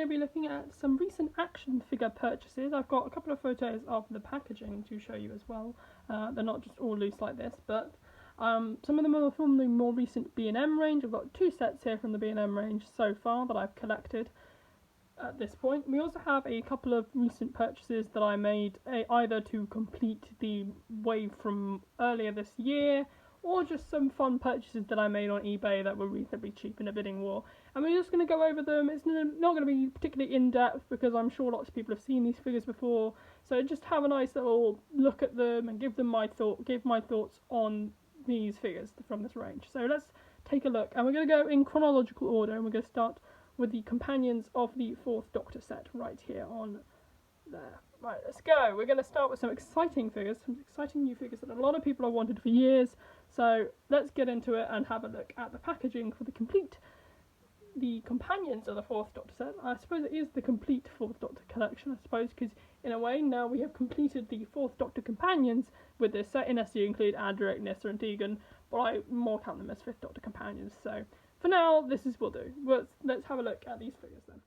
to be looking at some recent action figure purchases. I've got a couple of photos of the packaging to show you as well. They're not just all loose like this, but some of them are from the more recent B&M range. I've got 2 sets here from the B&M range so far that I've collected at this point. We also have a couple of recent purchases that I made either to complete the wave from earlier this year, or just some fun purchases that I made on eBay that were reasonably cheap in a bidding war. And we're just going to go over them. It's not going to be particularly in-depth because I'm sure lots of people have seen these figures before. So just have a nice little look at them and give my thoughts on these figures from this range. So let's take a look. And we're going to go in chronological order, and we're going to start with the companions of the 4th Doctor set right here on there. Right, let's go. We're going to start with some exciting figures, some exciting new figures that a lot of people have wanted for years. So let's get into it and have a look at the packaging for the companions of the 4th Doctor set. I suppose it is the complete 4th Doctor collection, I suppose, because in a way now we have completed the 4th Doctor companions with this set. In SU include Adric, Nyssa and Tegan, but I more count them as 5th Doctor companions. So for now, this will do. Let's have a look at these figures then.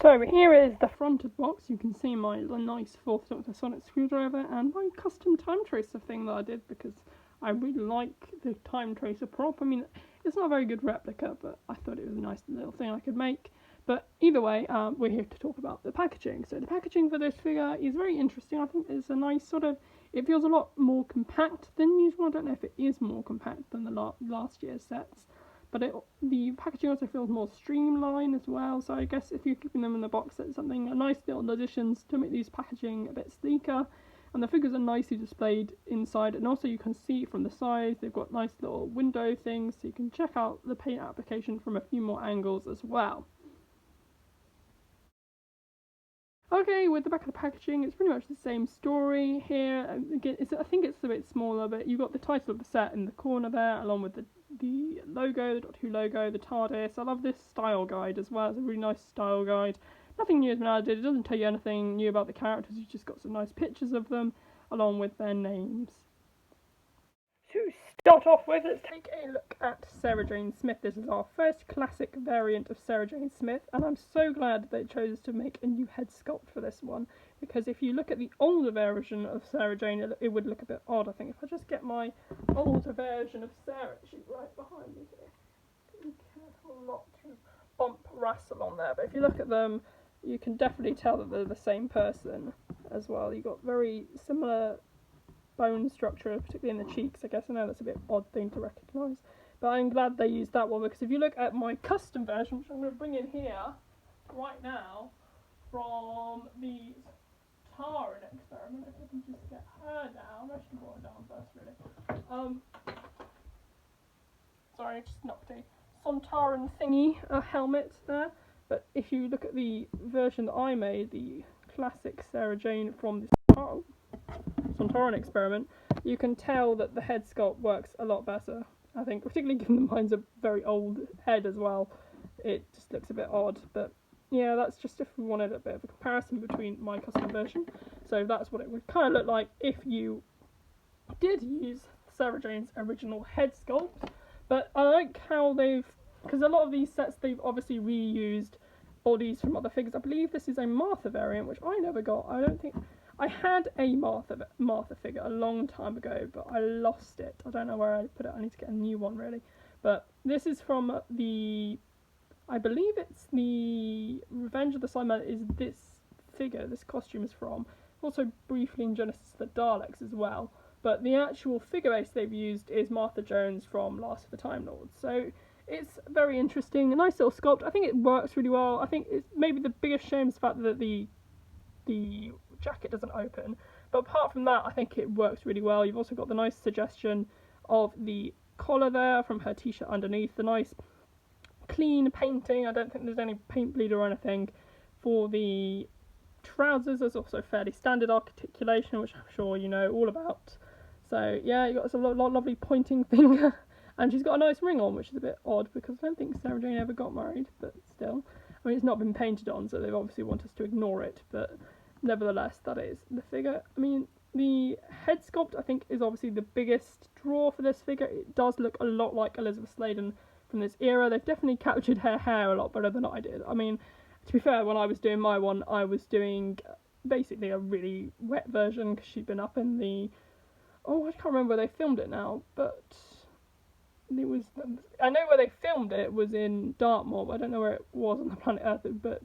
So here is the fronted box. You can see my nice 4th Doctor sonic screwdriver and my custom time tracer thing that I did because I really like the time tracer prop. I mean, it's not a very good replica, but I thought it was a nice little thing I could make. But either way, we're here to talk about the packaging. So the packaging for this figure is very interesting. I think it's a nice sort of, it feels a lot more compact than usual. I don't know if it is more compact than the last year's sets. But the packaging also feels more streamlined as well, so I guess if you're keeping them in the box, it's something, a nice little additions to make these packaging a bit sleeker. And the figures are nicely displayed inside, and also you can see from the sides, they've got nice little window things, so you can check out the paint application from a few more angles as well. Okay, with the back of the packaging, it's pretty much the same story here. Again, I think it's a bit smaller, but you've got the title of the set in the corner there, along with the logo, the Doctor Who logo, the TARDIS. I love this style guide as well. It's a really nice style guide. Nothing new has been added. It doesn't tell you anything new about the characters. You've just got some nice pictures of them, along with their names. To start off with, let's take a look at Sarah Jane Smith. This is our first classic variant of Sarah Jane Smith, and I'm so glad they chose to make a new head sculpt for this one, because if you look at the older version of Sarah Jane, it would look a bit odd, I think. If I just get my older version of Sarah, she's right behind me here. Be careful not to bump Russell on there, but if you look at them, you can definitely tell that they're the same person as well. You've got very similar bone structure, particularly in the cheeks. I guess I know that's a bit odd thing to recognise, but I'm glad they used that one, because if you look at my custom version, which I'm going to bring in here right now from the Sontaran experiment, if I can just get her down. I should have brought her down first, really. Sorry, I just knocked a Sontaran thingy, a helmet there. But if you look at the version that I made, the classic Sarah Jane from the Sontaran experiment, you can tell that the head sculpt works a lot better, I think, particularly given that mine's a very old head as well. It just looks a bit odd, but yeah, that's just if we wanted a bit of a comparison between my custom version. So that's what it would kind of look like if you did use Sarah Jane's original head sculpt. But I like how because a lot of these sets, they've obviously reused bodies from other figures. I believe this is a Martha variant, which I never got. I don't think I had a Martha figure a long time ago, but I lost it. I don't know where I put it. I need to get a new one, really. But this is from I believe it's the Revenge of the Cybermen is this figure, this costume is from. Also briefly in Genesis the Daleks as well. But the actual figure base they've used is Martha Jones from Last of the Time Lords. So it's very interesting, a nice little sculpt. I think it works really well. I think it's maybe the biggest shame is the fact that the jacket doesn't open, but apart from that, I think it works really well. You've also got the nice suggestion of the collar there from her t-shirt underneath, the nice clean painting. I don't think there's any paint bleed or anything. For the trousers, there's also fairly standard articulation, which I'm sure you know all about. So yeah, you got a lovely pointing finger, and she's got a nice ring on, which is a bit odd because I don't think Sarah Jane ever got married, but still. I mean, it's not been painted on, so they obviously want us to ignore it, but nevertheless, that is the figure. I mean, the head sculpt, I think, is obviously the biggest draw for this figure. It does look a lot like Elizabeth Sladen from this era. They've definitely captured her hair a lot better than I did. I mean, To be fair, when I was doing my one, I was doing basically a really wet version because she'd been up in the... Oh, I can't remember where they filmed it now, but it was... I know where they filmed it was in Dartmoor, but I don't know where it was on the planet Earth, but...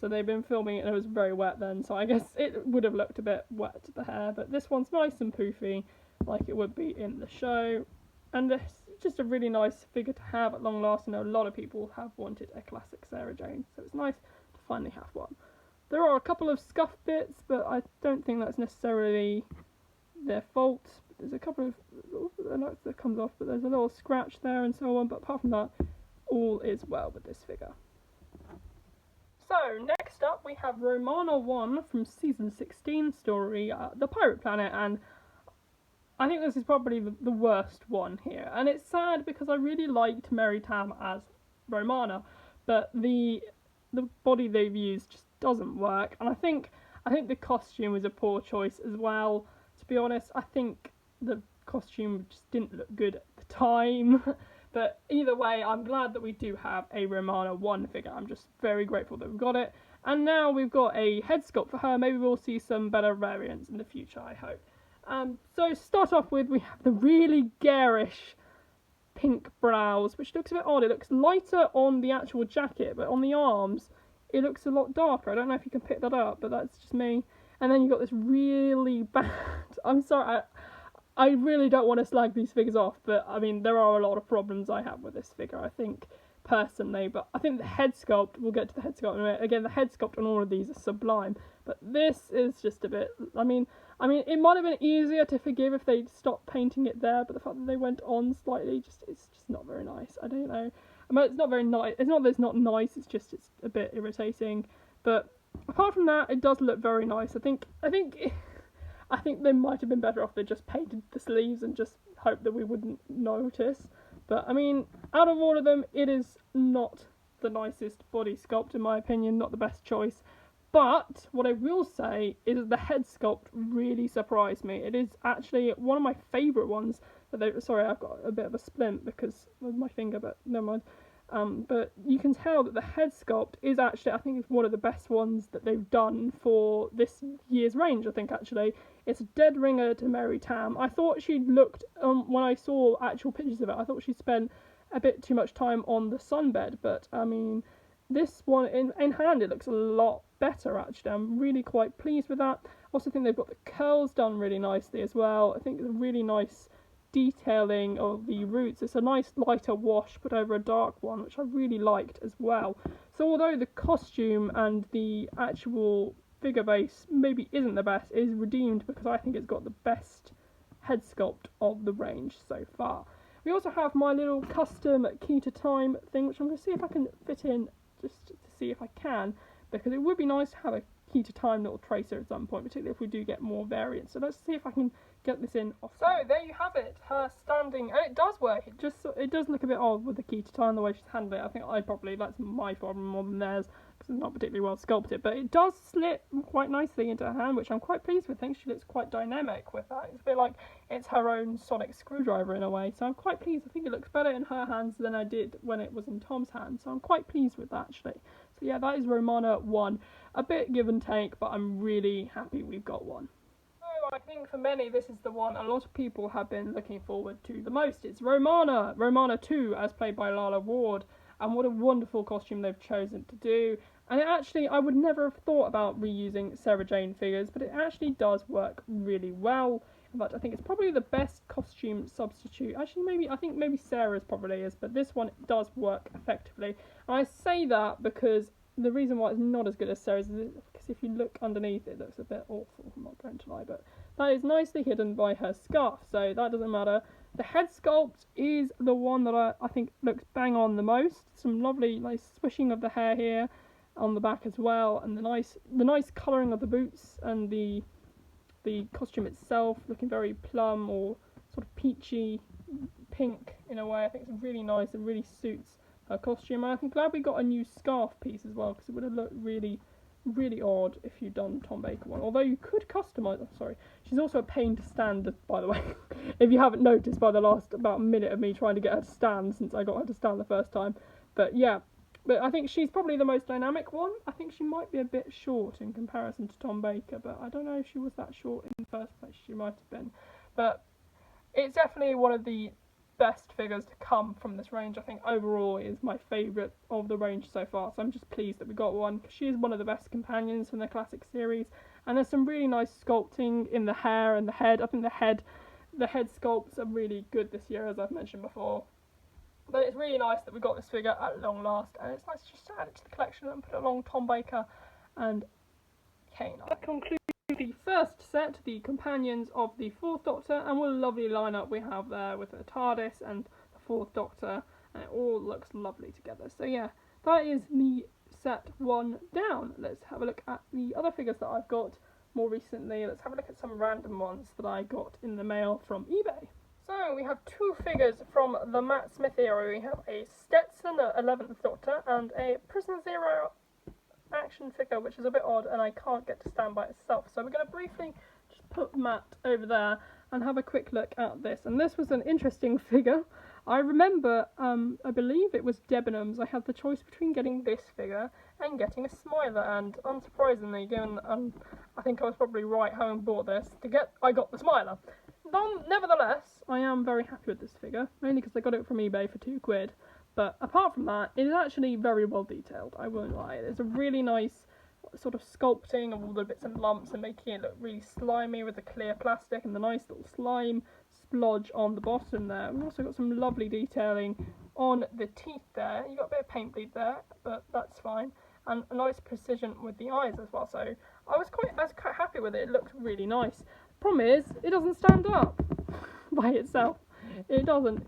So they've been filming it and it was very wet then, so I guess it would have looked a bit wet, the hair, but this one's nice and poofy, like it would be in the show. And it's just a really nice figure to have at long last. I know a lot of people have wanted a classic Sarah Jane, so it's nice to finally have one. There are a couple of scuff bits, but I don't think that's necessarily their fault. There's a couple of that comes off, but there's a little scratch there and so on, but apart from that, all is well with this figure. So, next up we have Romana 1 from Season 16 story, The Pirate Planet, and I think this is probably the worst one here. And it's sad because I really liked Mary Tam as Romana, but the body they've used just doesn't work, and I think the costume was a poor choice as well. To be honest, I think the costume just didn't look good at the time. But either way, I'm glad that we do have a Romana 1 figure. I'm just very grateful that we've got it. And now we've got a head sculpt for her. Maybe we'll see some better variants in the future, I hope. So to start off with, we have the really garish pink brows, which looks a bit odd. It looks lighter on the actual jacket, but on the arms, it looks a lot darker. I don't know if you can pick that up, but that's just me. And then you've got this really bad... I'm sorry, I really don't want to slag these figures off, but I mean, there are a lot of problems I have with this figure, I think, personally. But I think the head sculpt, we'll get to the head sculpt in a minute. Again, the head sculpt on all of these is sublime, but this is just a bit... I mean, it might have been easier to forgive if they'd stopped painting it there, but the fact that they went on slightly, it's just not very nice. I don't know. I mean, it's not very nice. It's not that it's not nice, it's a bit irritating. But apart from that, it does look very nice. I think they might have been better off if they just painted the sleeves and just hoped that we wouldn't notice. But I mean, out of all of them, it is not the nicest body sculpt in my opinion, not the best choice. But what I will say is the head sculpt really surprised me. It is actually one of my favourite ones. Sorry, I've got a bit of a splint because of my finger, but never mind. But you can tell that the head sculpt is actually, I think it's one of the best ones that they've done for this year's range, I think actually. It's a dead ringer to Mary Tam. I thought she looked, when I saw actual pictures of it, I thought she spent a bit too much time on the sunbed, but I mean, this one in hand, it looks a lot better actually. I'm really quite pleased with that. I also think they've got the curls done really nicely as well. I think it's a really nice detailing of the roots. It's a nice lighter wash put over a dark one, which I really liked as well. So although the costume and the actual figure base maybe isn't the best, it is redeemed because I think it's got the best head sculpt of the range so far. We also have my little custom key to time thing, which I'm going to see if I can fit in just to see if I can, because it would be nice to have a key to time little tracer at some point, particularly if we do get more variants. So let's see if I can get this in off. So there you have it, her standing, and it does work. It does look a bit odd with the key to time, the way she's handled it. I think that's my problem more than theirs, because it's not particularly well sculpted, but it does slip quite nicely into her hand, which I'm quite pleased with. I think she looks quite dynamic with that. It's a bit like it's her own sonic screwdriver in a way, so I'm quite pleased. I think it looks better in her hands than I did when it was in Tom's hands, so I'm quite pleased with that actually. So yeah, that is Romana 1. A bit give and take, but I'm really happy we've got one. So I think for many this is the one a lot of people have been looking forward to the most. It's Romana 2, as played by Lalla Ward, and what a wonderful costume they've chosen to do. And it actually, I would never have thought about reusing Sarah Jane figures, but it actually does work really well. In fact, I think it's probably the best costume substitute. Actually, I think maybe Sarah's probably is, but this one does work effectively. And I say that because the reason why it's not as good as Sarah's is because if you look underneath, it looks a bit awful. I'm not going to lie, but that is nicely hidden by her scarf, so that doesn't matter. The head sculpt is the one that I think looks bang on the most. Some lovely nice swishing of the hair here on the back as well, and the nice colouring of the boots and the costume itself looking very plum or sort of peachy pink in a way. I think it's really nice and really suits her costume. And I'm glad we got a new scarf piece as well, because it would have looked really, really odd if you'd done Tom Baker one. Although you could customise. Oh, sorry, she's also a pain to stand, by the way. If you haven't noticed by the last about minute of me trying to get her to stand since I got her to stand the first time. But yeah, But I think she's probably the most dynamic one. I think she might be a bit short in comparison to Tom Baker, but I don't know if she was that short in the first place. She might have been. But it's definitely one of the best figures to come from this range. I think overall it is my favourite of the range so far. So I'm just pleased that we got one, because she is one of the best companions from the classic series. And there's some really nice sculpting in the hair and the head. I think the head sculpts are really good this year, as I've mentioned before. But it's really nice that we got this figure at long last, and it's nice just to add it to the collection and put it along Tom Baker and K9. That concludes the first set, the companions of the Fourth Doctor, and what a lovely lineup we have there with the TARDIS and the Fourth Doctor, and it all looks lovely together. So yeah, that is the set one down. Let's have a look at the other figures that I've got more recently. Let's have a look at some random ones that I got in the mail from eBay. So we have two figures from the Matt Smith era. We have a Stetson 11th Doctor and a Prisoner Zero action figure, which is a bit odd and I can't get to stand by itself. So we're going to briefly just put Matt over there and have a quick look at this. And this was an interesting figure. I remember, I believe it was Debenhams. I had the choice between getting this figure and getting a Smiler, and unsurprisingly, given I think I was probably right having bought this, I got the Smiler. Nevertheless, I am very happy with this figure, mainly because I got it from eBay for £2. But apart from that, it is actually very well detailed, I won't lie. There's a really nice sort of sculpting of all the bits and lumps and making it look really slimy with the clear plastic and the nice little slime splodge on the bottom there. We've also got some lovely detailing on the teeth there. You've got a bit of paint bleed there, but that's fine. And a nice precision with the eyes as well. So I was quite happy with it. It looked really nice. Problem is, it doesn't stand up by itself. It doesn't.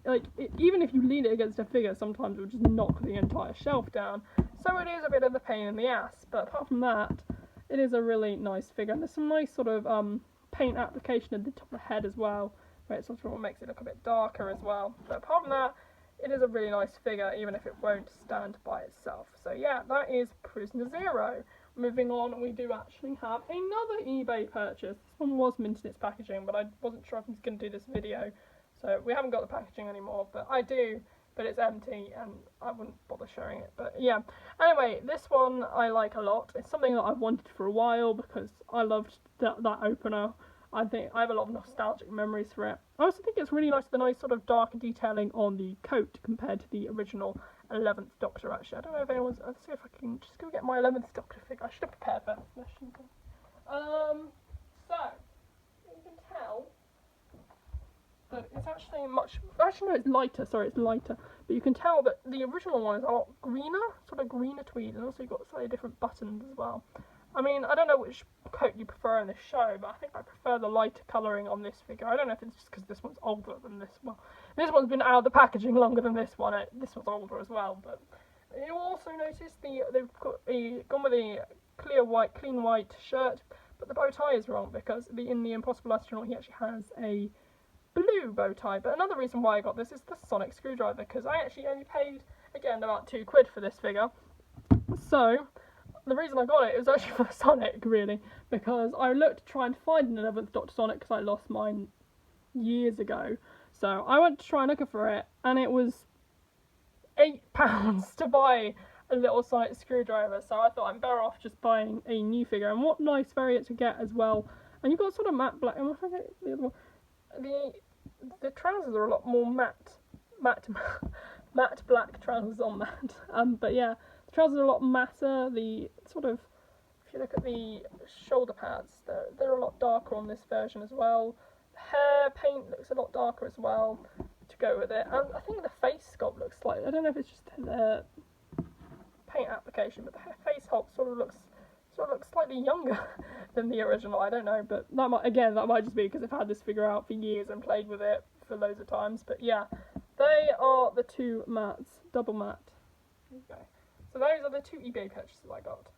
Even if you lean it against a figure, sometimes it will just knock the entire shelf down. So it is a bit of a pain in the ass. But apart from that, it is a really nice figure. And there's some nice sort of paint application at the top of the head as well, where it sort of makes it look a bit darker as well. But apart from that, it is a really nice figure, even if it won't stand by itself. So yeah, that is Prisoner Zero. Moving on, we do actually have another eBay purchase. This one was mint in its packaging, but I wasn't sure if I was going to do this video. So we haven't got the packaging anymore, but I do, but it's empty and I wouldn't bother showing it. But yeah, anyway, this one I like a lot. It's something that I've wanted for a while because I loved that opener. I think I have a lot of nostalgic memories for it. I also think it's really nice, the nice sort of darker detailing on the coat compared to the original 11th Doctor, actually. I don't know if anyone's... Let's see if I can just go get my 11th Doctor figure. I should have prepared for this. So, you can tell that it's actually much... Actually, no, it's lighter. Sorry, it's lighter. But you can tell that the original one is a lot greener, sort of greener tweed, and also you've got slightly different buttons as well. I mean, I don't know which coat you prefer in this show, but I think I prefer the lighter colouring on this figure. I don't know if it's just because this one's older than this one. This one's been out of the packaging longer than this one. This one's older as well, but you'll also notice they've gone with a clean white shirt, but the bow tie is wrong because in the Impossible Astronaut he actually has a blue bow tie. But another reason why I got this is the sonic screwdriver, because I actually only paid, again, about £2 for this figure. So the reason I got it was actually for Sonic, really, because I looked to try and find an 11th Doctor Sonic because I lost mine years ago. So I went to try and look for it, and it was £8 to buy a little Sonic screwdriver. So I thought I'm better off just buying a new figure. And what nice variant to get as well. And you've got sort of matte black. And I forget the other one. The trousers are a lot more matte black trousers on that. But yeah. Trousers are a lot matter. The sort of, if you look at the shoulder pads, they're a lot darker on this version as well. The hair paint looks a lot darker as well to go with it, and I think the face sculpt looks slightly. I don't know if it's just the paint application, but the face sculpt sort of looks slightly younger than the original. I don't know, but that might just be because I've had this figure out for years and played with it for loads of times. But yeah, they are the two mattes, double matte. Okay. So those are the two eBay purchases I got.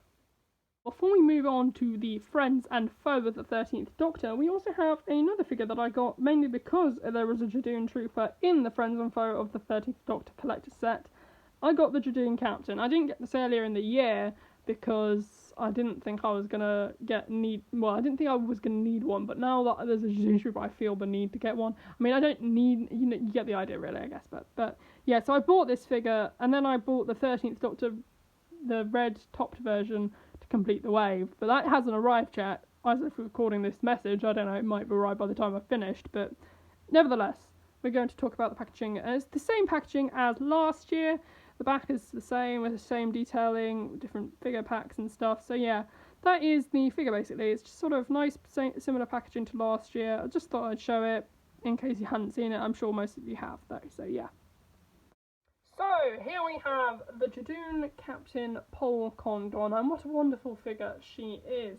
Before we move on to the friends and foe of the 13th Doctor, we also have another figure that I got mainly because there was a Jadoon Trooper in the Friends and Foe of the 13th Doctor collector set. I got the Jadoon Captain. I didn't get this earlier in the year because I didn't think I was gonna I didn't think I was gonna need one, but now that there's a Jadoon Trooper, I feel the need to get one. I mean, I don't need, you get the idea really, I guess, but yeah, so I bought this figure, and then I bought the 13th Doctor, the red topped version, to complete the wave, but that hasn't arrived yet. As if we're recording this message, I don't know, it might arrive by the time I've finished, but nevertheless, we're going to talk about the packaging. And it's the same packaging as last year. The back is the same, with the same detailing, different figure packs and stuff. So yeah, that is the figure basically. It's just sort of nice, similar packaging to last year. I just thought I'd show it in case you hadn't seen it. I'm sure most of you have though, so yeah. So here we have the Judoon Captain Pol Condon, and what a wonderful figure she is.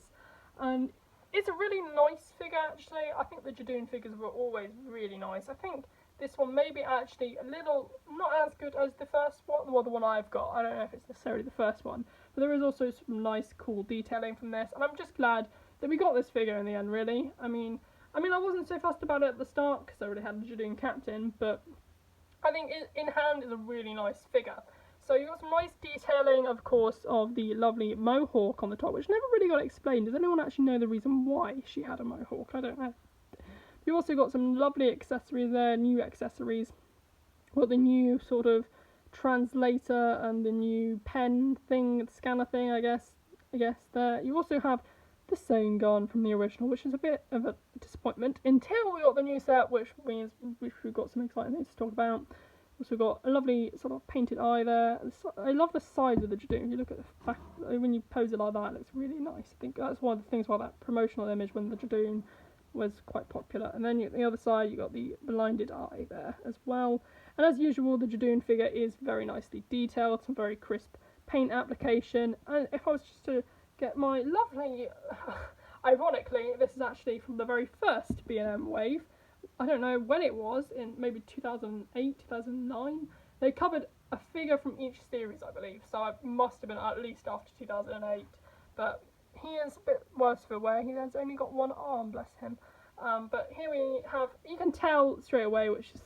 And it's a really nice figure actually. I think the Judoon figures were always really nice. I think this one may be actually a little not as good as the first one, well the one I've got. I don't know if it's necessarily the first one, but there is also some nice cool detailing from this, and I'm just glad that we got this figure in the end really. I mean I wasn't so fussed about it at the start because I already had the Judoon Captain, but I think in hand is a really nice figure. So you've got some nice detailing, of course, of the lovely mohawk on the top, which never really got explained. Does anyone actually know the reason why she had a mohawk? I don't know. You've also got some lovely accessories there, new accessories. Got the new sort of translator and the new pen thing, scanner thing, I guess there. You also have the sewing gun from the original, which is a bit of a disappointment until we got the new set, which means we've got some exciting things to talk about. Also got a lovely sort of painted eye there. I love the size of the Judoon. If you look at the back, when you pose it like that, it looks really nice. I think that's one of the things about that promotional image when the Judoon was quite popular. And then the other side, you got the blinded eye there as well. And as usual, the Judoon figure is very nicely detailed, some very crisp paint application. And if I was just to get my lovely, ironically, this is actually from the very first B&M wave. I don't know when it was, in maybe 2008, 2009. They covered a figure from each series, I believe, so it must have been at least after 2008. But he is a bit worse for wear. He has only got one arm, bless him. But here we have, you can tell straight away which is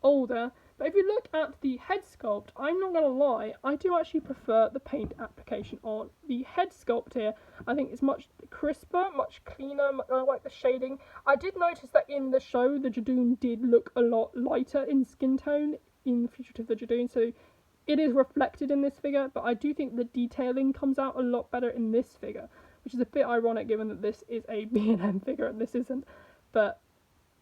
older. But if you look at the head sculpt, I'm not going to lie, I do actually prefer the paint application on the head sculpt here. I think it's much crisper, much cleaner, I like the shading. I did notice that in the show, the Judoon did look a lot lighter in skin tone in Fugitive the Judoon, so it is reflected in this figure, but I do think the detailing comes out a lot better in this figure, which is a bit ironic given that this is a B&M figure and this isn't. But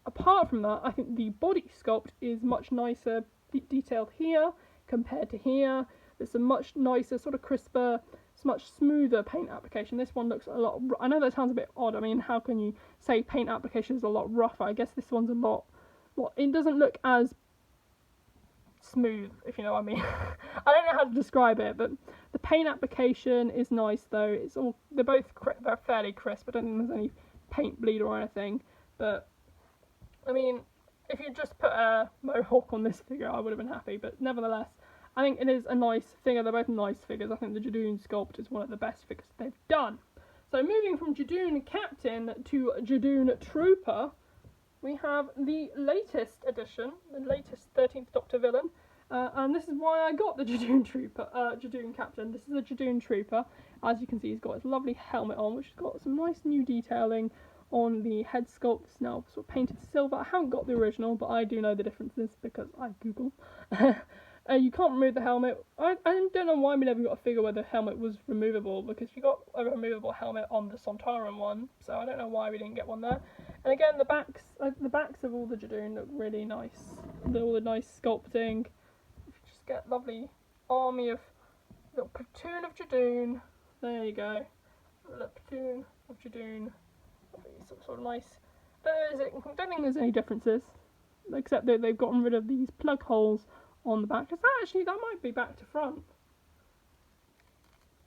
apart from that, I think the body sculpt is much nicer detailed here compared to here. There's a much nicer, sort of crisper, it's much smoother paint application. This one looks a lot, I know that sounds a bit odd. I mean, how can you say paint application is a lot rougher? I guess this one's a lot, it doesn't look as smooth, if you know what I mean. I don't know how to describe it, but the paint application is nice though. They're both they're fairly crisp. I don't think there's any paint bleed or anything, but I mean, if you just put a mohawk on this figure, I would have been happy, but nevertheless, I think it is a nice figure. They're both nice figures. I think the Judoon sculpt is one of the best figures they've done. So moving from Judoon Captain to Judoon Trooper, we have the latest edition, the latest 13th Doctor villain, and this is why I got the Judoon Captain. This is the Judoon Trooper. As you can see, he's got his lovely helmet on, which has got some nice new detailing on the head sculpt. It's now sort of painted silver. I haven't got the original, but I do know the differences because I Google. You can't remove the helmet. I don't know why we never got a figure where the helmet was removable, because you got a removable helmet on the Sontaran one, so I don't know why we didn't get one there. And again, the backs of all the Judoon look really nice. All the nice sculpting. You just get lovely army of little platoon of Judoon. There you go. A little platoon of Judoon. Sort of nice. I don't think there's any differences, except that they've gotten rid of these plug holes on the back. That might be back to front.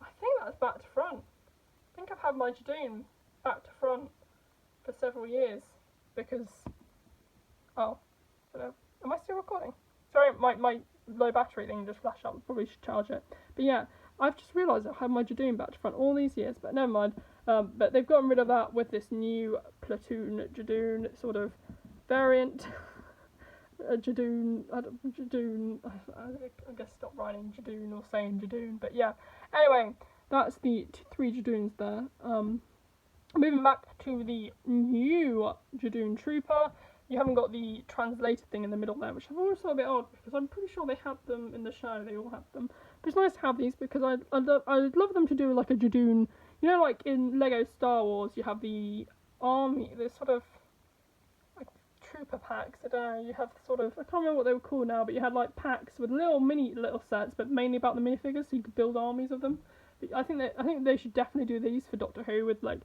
I think that's back to front. I think I've had my Judoon back to front for several years because, oh, I don't know. Am I still recording? Sorry, my low battery thing just flashed up. Probably should charge it. But yeah, I've just realised I've had my Judoon back to front all these years, but never mind. But they've gotten rid of that with this new platoon Judoon sort of variant. I guess stop writing Judoon or saying Judoon, but yeah. Anyway, that's the 3 Judoons there. Moving back to the new Judoon Trooper. you haven't got the translated thing in the middle there, which I've always thought a bit odd because I'm pretty sure they had them in the show. They all had them, but it's nice to have these because I'd love them to do like a Jadoon. You know, like in Lego Star Wars, you have the army, the sort of like trooper packs. I don't know. You have sort of, I can't remember what they were called now, but you had like packs with little sets, but mainly about the minifigures, so you could build armies of them. But I think they should definitely do these for Doctor Who with like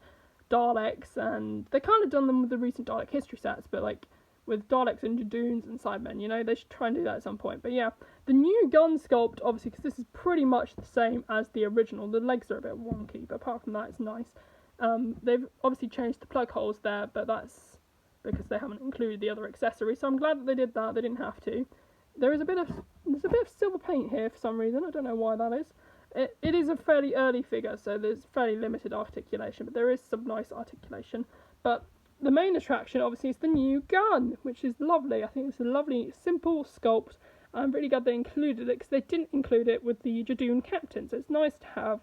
Daleks, and they kind of done them with the recent Dalek history sets, but like with Daleks and Jadoons and Cybermen, you know, they should try and do that at some point. But yeah, the new gun sculpt, obviously, because this is pretty much the same as the original. The legs are a bit wonky, but apart from that, it's nice. They've obviously changed the plug holes there, but that's because they haven't included the other accessories. So I'm glad that they did that. They didn't have to. There's a bit of silver paint here for some reason. I don't know why that is. It is a fairly early figure, so there's fairly limited articulation, but there is some nice articulation. But the main attraction, obviously, is the new gun, which is lovely. I think it's a lovely, simple sculpt. I'm really glad they included it, because they didn't include it with the Jadoon Captain, so it's nice to have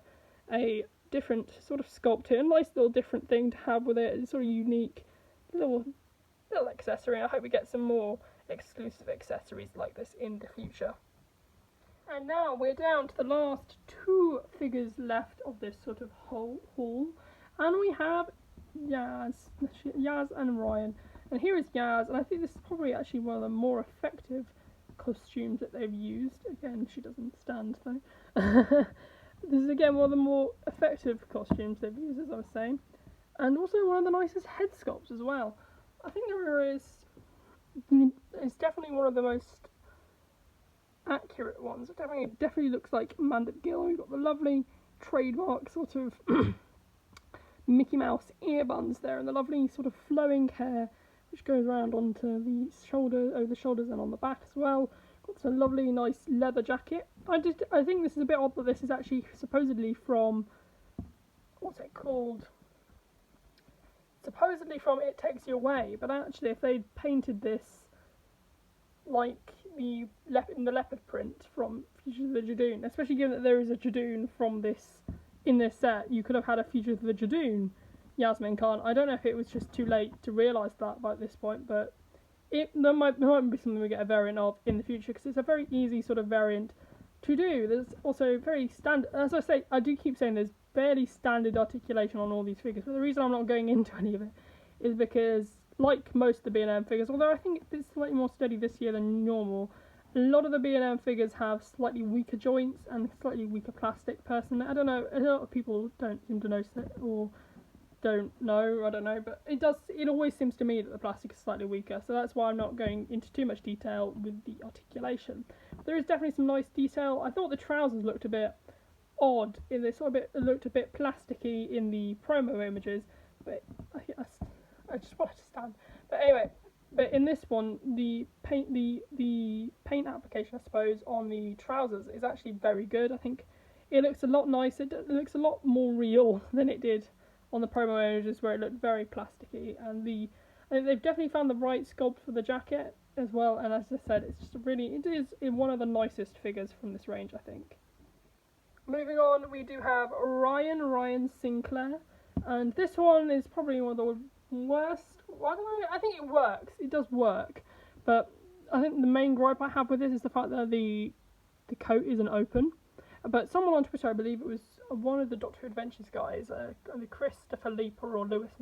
a different sort of sculpt here, a nice little different thing to have with it. It's sort of unique little accessory. I hope we get some more exclusive accessories like this in the future. And now we're down to the last two figures left of this sort of haul, and we have Yaz and Ryan. And here is Yaz, and I think this is probably actually one of the more effective costumes that they've used. Again, she doesn't stand though. This is again one of the more effective costumes they've used, as I was saying, and also one of the nicest head sculpts as well. I think it's definitely one of the most accurate ones. It definitely looks like Mandip Gill. We've got the lovely trademark sort of Mickey Mouse ear buns there, and the lovely sort of flowing hair which goes around onto the shoulder, over the shoulders, and on the back as well. Got some lovely, nice leather jacket. I think this is a bit odd that this is actually supposedly from, what's it called? Supposedly from It Takes You Away, but actually if they'd painted this like in the leopard print from Future of the Jadoon, especially given that there is a Jadoon from this in this set, you could have had a Future of the Jadoon Yasmin Khan. I don't know if it was just too late to realise that by this point, but there might be something we get a variant of in the future, because it's a very easy sort of variant to do. There's also very standard, as I say, I do keep saying there's barely standard articulation on all these figures, but the reason I'm not going into any of it is because, like most of the B&M figures, although I think it's slightly more steady this year than normal, a lot of the B&M figures have slightly weaker joints and slightly weaker plastic. Personally, I don't know, a lot of people don't seem to notice it, or don't know, I don't know, but it always seems to me that the plastic is slightly weaker, so that's why I'm not going into too much detail with the articulation. There is definitely some nice detail. I thought the trousers looked a bit odd, it looked a bit plasticky in the promo images, but I just wanted to stand. But anyway, but in this one, the paint application, I suppose, on the trousers is actually very good. I think it looks a lot nicer. It looks a lot more real than it did on the promo images, where it looked very plasticky. And I think they've definitely found the right sculpt for the jacket as well. And as I said, it is one of the nicest figures from this range, I think. Moving on, we do have Ryan Sinclair, and this one is probably one of the worst. Well, I don't know, I think it works. It does work, but I think the main gripe I have with this is the fact that the coat isn't open. But someone on Twitter, I believe it was one of the Doctor Who Adventures guys, Christopher Leaper or Lewis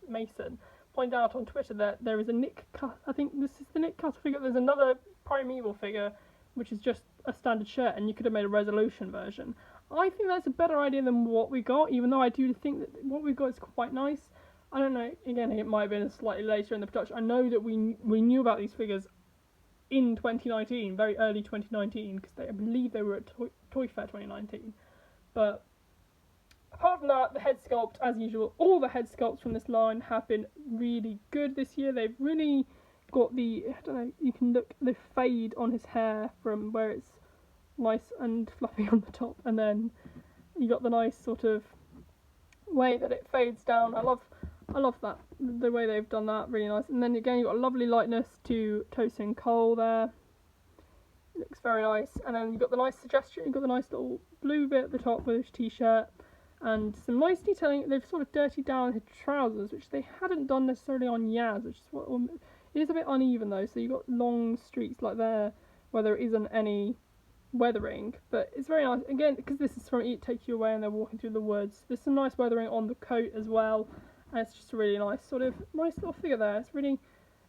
Mason, pointed out on Twitter that there is a Nick Cut. I think this is the Nick Cutter figure. There's another Primeval figure, which is just a standard shirt, and you could have made a resolution version. I think that's a better idea than what we got, even though I do think that what we got is quite nice. I don't know, again, it might have been slightly later in the production. I know that we knew about these figures in 2019, very early 2019, because I believe they were at Toy Fair 2019. But apart from that, the head sculpt, as usual, all the head sculpts from this line have been really good this year. They've really got you can look the fade on his hair from where it's nice and fluffy on the top, and then you got the nice sort of way that it fades down. I love that, the way they've done that, really nice. And then again, you've got a lovely lightness to Tosin Cole there. It looks very nice. And then you've got the nice suggestion, you've got the nice little blue bit at the top with his t-shirt, and some nice detailing. They've sort of dirtied down his trousers, which they hadn't done necessarily on Yaz, which is what It is a bit uneven though, so you've got long streaks like there where there isn't any weathering, but it's very nice again because this is from Eat Take You Away and they're walking through the woods. There's some nice weathering on the coat as well, and it's just a really nice sort of nice little figure there. It's really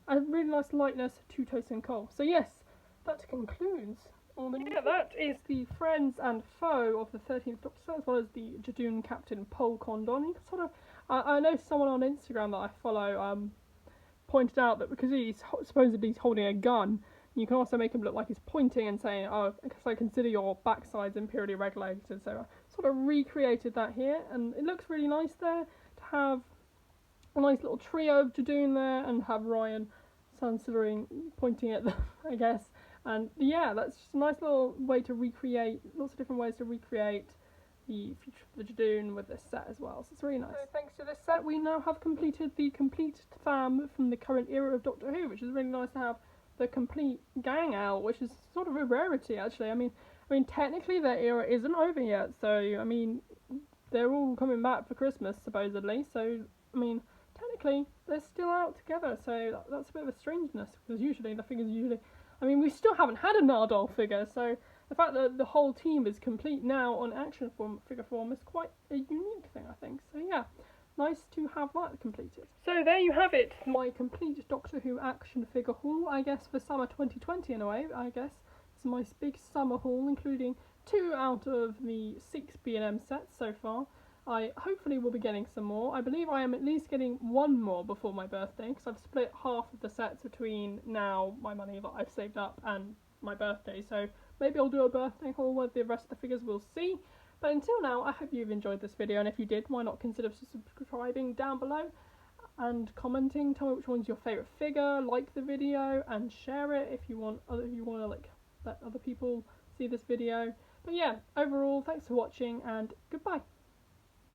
a really nice lightness to Tosin Cole. So yes, that concludes all the that is the friends and foe of the 13th Doctor, as well as the Jadoon Captain Pol Condon. You can sort of I know someone on Instagram that I follow pointed out that because he's supposedly holding a gun, you can also make him look like he's pointing and saying, oh, so consider your backsides imperially regulated. So I sort of recreated that here, and it looks really nice there to have a nice little trio of Jadoon there and have Ryan Sansillering pointing at them, I guess. And yeah, that's just a nice little way to recreate, lots of different ways to recreate the future of the Jadoon with this set as well. So it's really nice. So thanks to this set, we now have completed the complete fam from the current era of Doctor Who, which is really nice to have the complete gang out, which is sort of a rarity actually. I mean technically their era isn't over yet, so I mean they're all coming back for Christmas supposedly, so I mean technically they're still out together, so that's a bit of a strangeness, because usually the figures I mean we still haven't had a Nardole figure, so the fact that the whole team is complete now on action figure form is quite a unique thing, I think. So yeah, nice to have that completed. So there you have it, my complete Doctor Who action figure haul, I guess, for summer 2020 in a way, I guess. It's my big summer haul, including 2 out of the 6 B&M sets so far. I hopefully will be getting some more. I believe I am at least getting 1 more before my birthday, because I've split half of the sets between now, my money that I've saved up, and my birthday. So maybe I'll do a birthday haul with the rest of the figures, we'll see. But until now, I hope you've enjoyed this video, and if you did, why not consider subscribing down below and commenting. Tell me which one's your favourite figure, like the video, and share it if you want to like let other people see this video. But yeah, overall, thanks for watching, and goodbye.